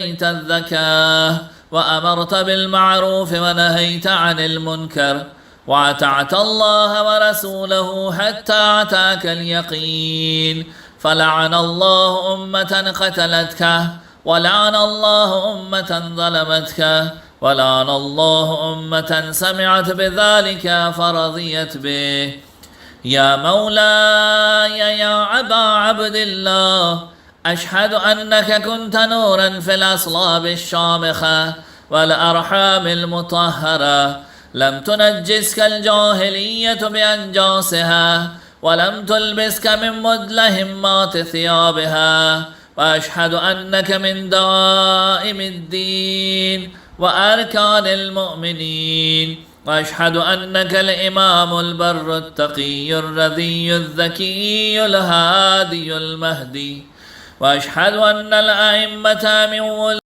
وآتيت الزكاة وأمرت بالمعروف ونهيت عن المنكر وأطعت الله ورسوله حتى أتاك اليقين، فلعن الله أمة قتلتك، ولعن الله أمة ظلمتك، ولعن الله أمة سمعت بذلك فرضيت به. يا مولاي يا أبا عبد الله، أشهد أنك كنت نورا في الأصلاب الشامخة والأرحام المطهرة، لم تنجسك الجاهلية بأنجاسها، ولم تلبسك من مدلهمات ثيابها، وأشهد أنك من دائم الدين وأركان المؤمنين، وأشهد أنك الإمام البر التقي الرضي الذكي الهادي المهدي، وأشهد أن الأئمة من